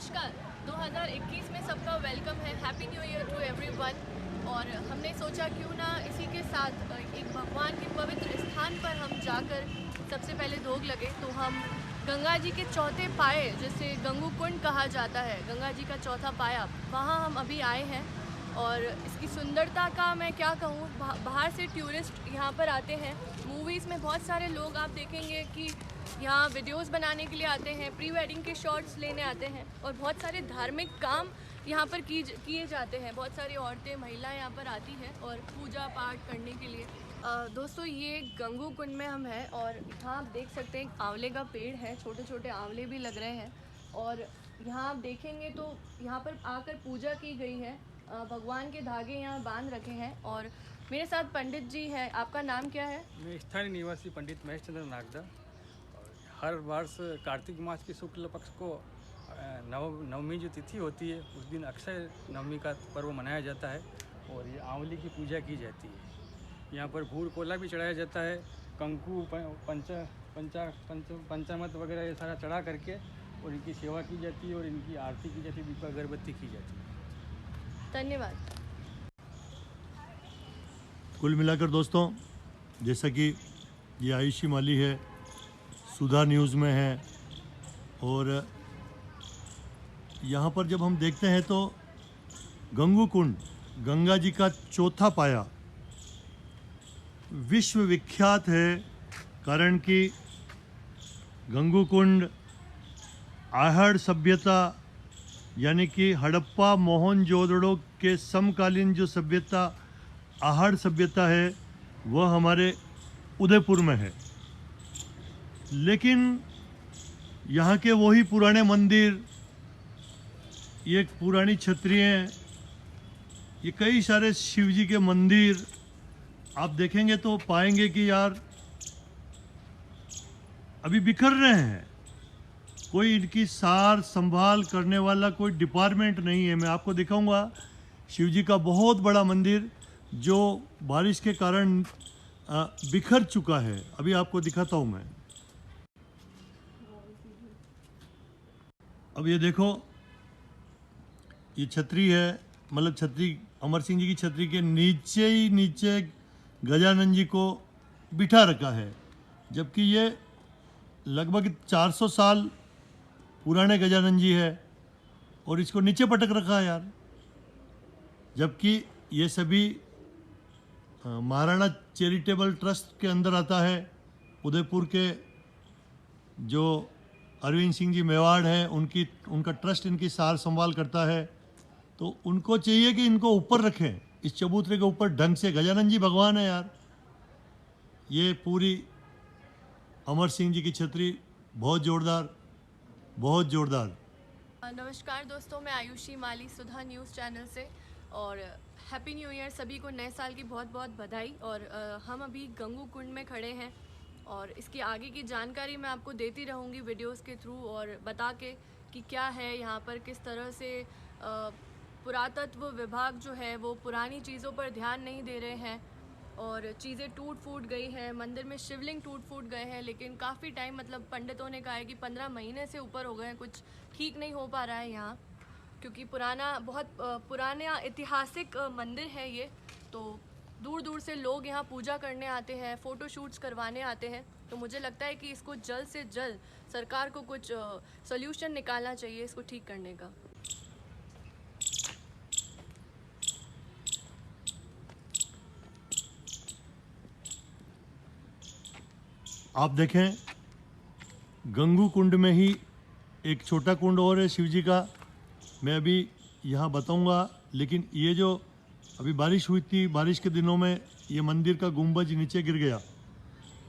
नमस्कार। 2021 में सबका वेलकम है। Happy new year to everyone. और हमने सोचा क्यों ना इसी के साथ एक भगवान के पवित्र स्थान पर हम जाकर सबसे पहले भोग लगे। तो हम गंगा जी के चौथे पाए, जिसे गंगू कुंड कहा जाता है, गंगा जी का चौथा पाया, वहाँ हम अभी आए हैं। और इसकी सुंदरता का मैं क्या कहूँ, बाहर से टूरिस्ट यहाँ पर आते हैं। मूवीज़ में बहुत सारे लोग आप देखेंगे कि यहाँ वीडियोस बनाने के लिए आते हैं, प्री वेडिंग के शॉट्स लेने आते हैं, और बहुत सारे धार्मिक काम यहाँ पर किए जाते हैं। बहुत सारी औरतें, महिलाएं यहाँ पर आती हैं और पूजा पाठ करने के लिए। दोस्तों, ये गंगू कुंड में हम हैं और यहाँ आप देख सकते हैं एक आंवले का पेड़ है, छोटे छोटे आंवले भी लग रहे हैं। और यहाँ आप देखेंगे तो यहाँ पर आकर पूजा की गई है। भगवान के धागे यहाँ बांध रखे हैं। और मेरे साथ पंडित जी हैं। आपका नाम क्या है? मैं स्थानीय निवासी पंडित महेश चंद्र नागदा। हर वर्ष कार्तिक मास के शुक्ल पक्ष को नवमी जो तिथि होती है, उस दिन अक्षय नवमी का पर्व मनाया जाता है और ये आंवली की पूजा की जाती है। यहाँ पर भूर कोला भी चढ़ाया जाता है, कंकु पंचामृत वगैरह ये सारा चढ़ा करके और इनकी सेवा की जाती है और इनकी आरती की जाती है, दीपक अगरबत्ती की जाती है। धन्यवाद। कुल मिलाकर दोस्तों, जैसा कि ये आयुषी माली है, सुधा न्यूज़ में है, और यहाँ पर जब हम देखते हैं तो गंगू कुंड, गंगा जी का चौथा पाया, विश्व विख्यात है। कारण कि गंगू कुंड आहड़ सभ्यता यानी कि हड़प्पा मोहनजोदड़ो के समकालीन जो सभ्यता आहड़ सभ्यता है, वह हमारे उदयपुर में है। लेकिन यहाँ के वही पुराने मंदिर, ये पुरानी छतरियाँ, ये कई सारे शिवजी के मंदिर आप देखेंगे तो पाएंगे कि यार अभी बिखर रहे हैं। कोई इनकी सार संभाल करने वाला कोई डिपार्टमेंट नहीं है। मैं आपको दिखाऊंगा शिवजी का बहुत बड़ा मंदिर जो बारिश के कारण बिखर चुका है। अभी आपको दिखाता हूं मैं। अब ये देखो, ये छतरी है, मतलब छतरी अमर सिंह जी की छतरी के नीचे ही नीचे गजानन जी को बिठा रखा है, जबकि ये लगभग 400 साल पुराने गजानन जी है और इसको नीचे पटक रखा है यार। जबकि ये सभी महाराणा चैरिटेबल ट्रस्ट के अंदर आता है। उदयपुर के जो अरविंद सिंह जी मेवाड़ हैं, उनका ट्रस्ट इनकी सार संभाल करता है। तो उनको चाहिए कि इनको ऊपर रखें, इस चबूतरे के ऊपर ढंग से। गजानन जी भगवान है यार। ये पूरी अमर सिंह जी की छतरी बहुत जोरदार, बहुत जोरदार। नमस्कार दोस्तों, मैं आयुषी माली, सुधा न्यूज़ चैनल से, और हैप्पी न्यू ईयर। सभी को नए साल की बहुत बहुत बधाई। और हम अभी गंगू कुंड में खड़े हैं और इसकी आगे की जानकारी मैं आपको देती रहूँगी वीडियोस के थ्रू, और बता के कि क्या है यहाँ पर, किस तरह से पुरातत्व विभाग जो है वो पुरानी चीज़ों पर ध्यान नहीं दे रहे हैं और चीज़ें टूट फूट गई हैं। मंदिर में शिवलिंग टूट फूट गए हैं, लेकिन काफ़ी टाइम, मतलब पंडितों ने कहा है कि 15 महीने से ऊपर हो गए हैं, कुछ ठीक नहीं हो पा रहा है यहाँ, क्योंकि बहुत पुराना ऐतिहासिक मंदिर है ये। तो दूर दूर से लोग यहाँ पूजा करने आते हैं, फ़ोटो शूट्स करवाने आते हैं। तो मुझे लगता है कि इसको जल्द से जल्द सरकार को कुछ सॉल्यूशन निकालना चाहिए इसको ठीक करने का। आप देखें, गंगू कुंड में ही एक छोटा कुंड और है शिवजी का, मैं अभी यहाँ बताऊँगा। लेकिन ये जो अभी बारिश हुई थी, बारिश के दिनों में ये मंदिर का गुंबज नीचे गिर गया।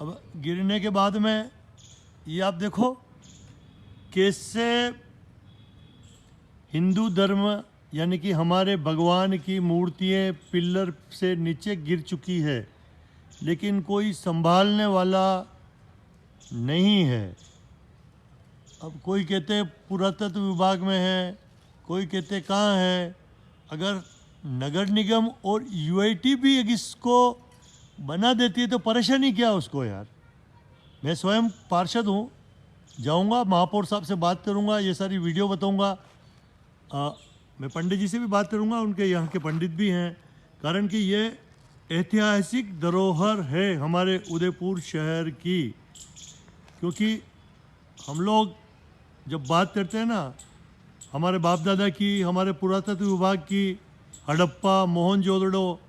अब गिरने के बाद में ये आप देखो कैसे हिंदू धर्म यानी कि हमारे भगवान की मूर्तियाँ पिलर से नीचे गिर चुकी है, लेकिन कोई संभालने वाला नहीं है। अब कोई कहते पुरातत्व विभाग में है, कोई कहते कहाँ है। अगर नगर निगम और यूआईटी भी इसको बना देती है तो परेशानी क्या उसको यार। मैं स्वयं पार्षद हूँ, जाऊँगा महापौर साहब से बात करूँगा, ये सारी वीडियो बताऊँगा मैं पंडित जी से भी बात करूंगा, उनके यहाँ के पंडित भी हैं, कारण कि ये ऐतिहासिक धरोहर है हमारे उदयपुर शहर की। क्योंकि हम लोग जब बात करते हैं ना हमारे बाप दादा की, हमारे पुरातत्व विभाग की, हड़प्पा मोहनजोदड़ो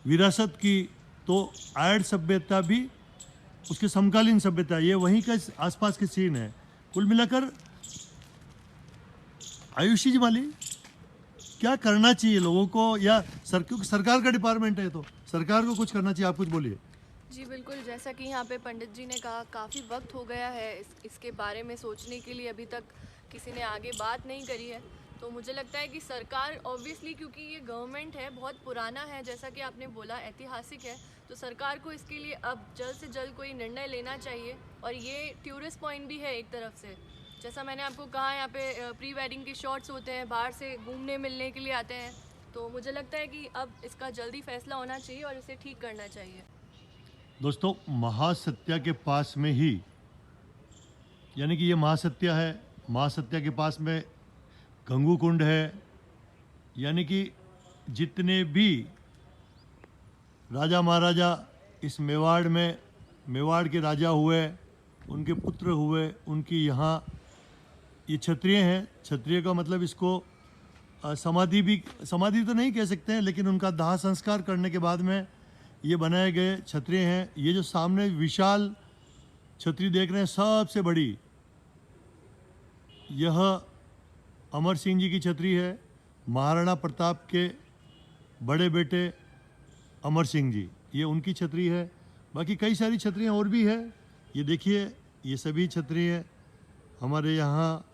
विरासत की, तो आयड सभ्यता भी उसके समकालीन सभ्यता, ये वहीं का आसपास के सीन है। कुल मिलाकर आयुषी जी माली क्या करना चाहिए लोगों को, या क्योंकि सरकार का डिपार्टमेंट है तो सरकार को कुछ करना चाहिए, आप कुछ बोलिए। जी बिल्कुल, जैसा कि यहाँ पे पंडित जी ने कहा, काफ़ी वक्त हो गया है इसके बारे में सोचने के लिए, अभी तक किसी ने आगे बात नहीं करी है। तो मुझे लगता है कि सरकार ऑब्वियसली, क्योंकि ये गवर्नमेंट है, बहुत पुराना है, जैसा कि आपने बोला ऐतिहासिक है, तो सरकार को इसके लिए अब जल्द से जल्द कोई निर्णय लेना चाहिए। और ये टूरिस्ट पॉइंट भी है एक तरफ से, जैसा मैंने आपको कहा, यहाँ पे प्री वेडिंग के शॉट्स होते हैं, बाहर से घूमने मिलने के लिए आते हैं। तो मुझे लगता है कि अब इसका जल्दी फैसला होना चाहिए और इसे ठीक करना चाहिए। दोस्तों, महासत्या के पास में ही, यानी कि ये महासत्या है, महासत्या के पास में गंगू कुंड है, यानी कि जितने भी राजा महाराजा इस मेवाड़ के राजा हुए, उनके पुत्र हुए, उनकी यहाँ ये क्षत्रिय हैं। क्षत्रिय का मतलब इसको समाधि तो नहीं कह सकते हैं, लेकिन उनका दाह संस्कार करने के बाद में ये बनाए गए छतरी हैं। ये जो सामने विशाल छतरी देख रहे हैं, सबसे बड़ी, यह अमर सिंह जी की छतरी है, महाराणा प्रताप के बड़े बेटे अमर सिंह जी, ये उनकी छतरी है। बाकी कई सारी छतरियाँ और भी है, ये देखिए, ये सभी छतरी है हमारे यहाँ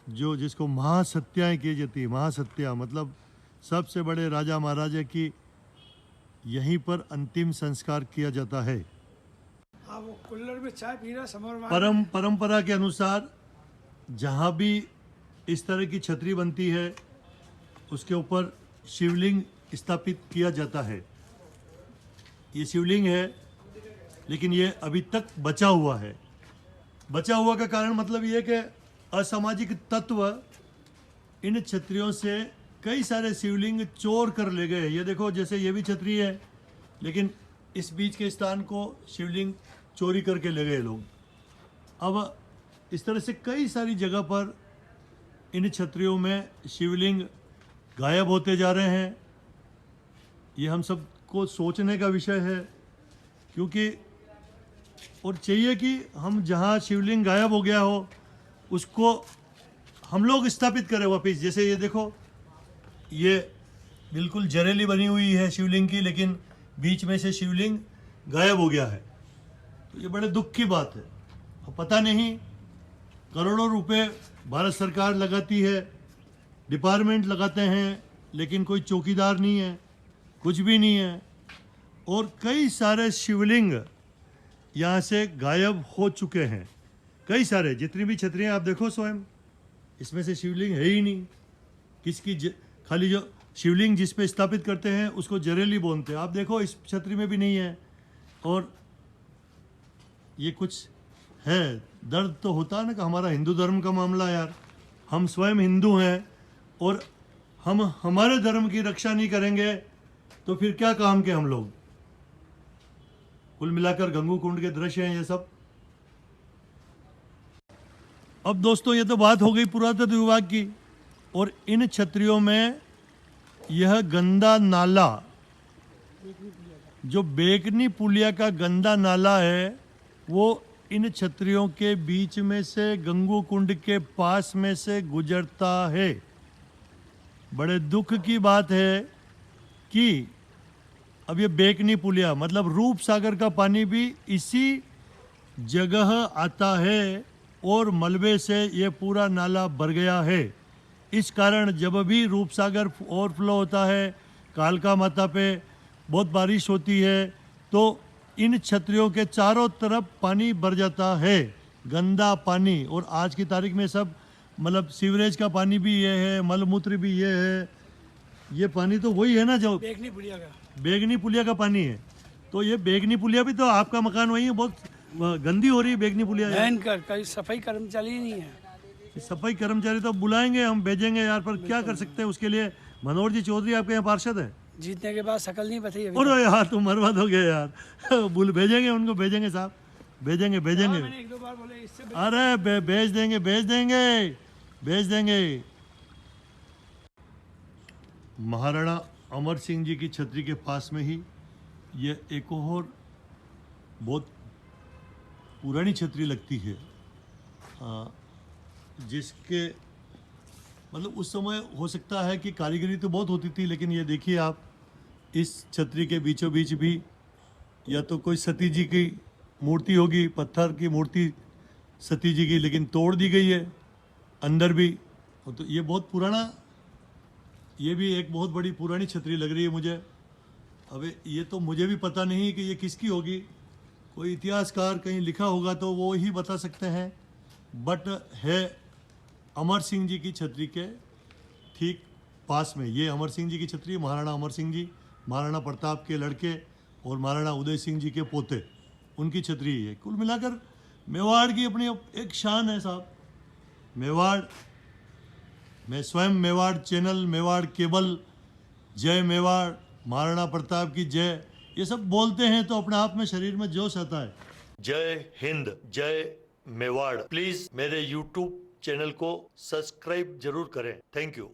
जिसको महासत्याएँ की जाती है। महासत्या मतलब सबसे बड़े राजा महाराजा की यहीं पर अंतिम संस्कार किया जाता है। वो कुल्लर में चाय पी रहा, परंपरा के अनुसार जहाँ भी इस तरह की छतरी बनती है उसके ऊपर शिवलिंग स्थापित किया जाता है। ये शिवलिंग है, लेकिन ये अभी तक बचा हुआ है। बचा हुआ का कारण मतलब ये कि असामाजिक तत्व इन छतरियों से कई सारे शिवलिंग चोर कर ले गए। ये देखो, जैसे ये भी छतरी है, लेकिन इस बीच के स्थान को शिवलिंग चोरी करके ले गए लोग। अब इस तरह से कई सारी जगह पर इन छतरियों में शिवलिंग गायब होते जा रहे हैं। ये हम सबको सोचने का विषय है, क्योंकि और चाहिए कि हम जहाँ शिवलिंग गायब हो गया हो उसको हम लोग स्थापित करें वापस। जैसे ये देखो, ये बिल्कुल जरेली बनी हुई है शिवलिंग की, लेकिन बीच में से शिवलिंग गायब हो गया है। तो ये बड़े दुख की बात है। पता नहीं, करोड़ों रुपए भारत सरकार लगाती है, डिपार्टमेंट लगाते हैं, लेकिन कोई चौकीदार नहीं है, कुछ भी नहीं है। और कई सारे शिवलिंग यहाँ से गायब हो चुके हैं। कई सारे, जितनी भी छतरियाँ आप देखो स्वयं, इसमें से शिवलिंग है ही नहीं। खाली जो शिवलिंग जिस पे स्थापित करते हैं उसको जरेली बोलते हैं। आप देखो, इस छतरी में भी नहीं है। और ये कुछ है, दर्द तो होता है ना कि हमारा हिंदू धर्म का मामला, यार हम स्वयं हिंदू हैं और हम हमारे धर्म की रक्षा नहीं करेंगे तो फिर क्या काम के हम लोग। कुल मिलाकर गंगू कुंड के दृश्य हैं ये सब। अब दोस्तों, ये तो बात हो गई पुरातत्व विभाग की। और इन छतरियों में यह गंदा नाला, जो बेकनी पुलिया का गंदा नाला है, वो इन छतरियों के बीच में से गंगू कुंड के पास में से गुजरता है। बड़े दुख की बात है कि अब ये बेकनी पुलिया मतलब रूप सागर का पानी भी इसी जगह आता है और मलबे से ये पूरा नाला भर गया है। इस कारण जब भी रूप सागर ओवरफ्लो होता है, कालका माता पे बहुत बारिश होती है, तो इन छतरियों के चारों तरफ पानी भर जाता है, गंदा पानी। और आज की तारीख में सब मतलब सीवरेज का पानी भी ये है, मलमूत्र भी ये है। ये पानी तो वही है ना जो बेगनी पुलिया का पानी है। तो ये बेगनी पुलिया भी तो आपका मकान वही है, बहुत गंदी हो रही है बेगनी पुलिया। कहीं सफाई कर्मचारी नहीं है। सफाई कर्मचारी तो बुलाएंगे, हम भेजेंगे यार, पर क्या कर सकते हैं उसके लिए। मनोहर जी चौधरी आपके यहाँ पार्षद है? जीतने के बाद शकल नहीं पता अभी अरे यार तुम बर्बाद हो गए यार। भेजेंगे उनको, भेजेंगे साहब, भेजेंगे भेजेंगे। मैंने एक दो बार बोले इससे अरे भेज देंगे भेज देंगे भेज देंगे। महाराणा अमर सिंह जी की छतरी के पास में ही ये एक और बहुत पुरानी छतरी लगती है, जिसके मतलब उस समय हो सकता है कि कारीगरी तो बहुत होती थी, लेकिन ये देखिए आप, इस छतरी के बीचों बीच भी या तो कोई सती जी की मूर्ति होगी, पत्थर की मूर्ति सती जी की, लेकिन तोड़ दी गई है अंदर भी। तो ये बहुत पुराना, ये भी एक बहुत बड़ी पुरानी छतरी लग रही है मुझे। अबे ये तो मुझे भी पता नहीं कि ये किसकी होगी, कोई इतिहासकार कहीं लिखा होगा तो वो ही बता सकते हैं, बट है अमर सिंह जी की छतरी के ठीक पास में। ये अमर सिंह जी की छतरी, महाराणा अमर सिंह जी महाराणा प्रताप के लड़के और महाराणा उदय सिंह जी के पोते, उनकी छतरी है। कुल मिलाकर मेवाड़ की अपनी एक शान है साहब। मेवाड़, मैं स्वयं मेवाड़ चैनल, मेवाड़ केबल, जय मेवाड़, महाराणा प्रताप की जय, ये सब बोलते हैं तो अपने आप में शरीर में जोश आता है। जय हिंद, जय मेवाड़। प्लीज मेरे YouTube चैनल को सब्सक्राइब जरूर करें। Thank you.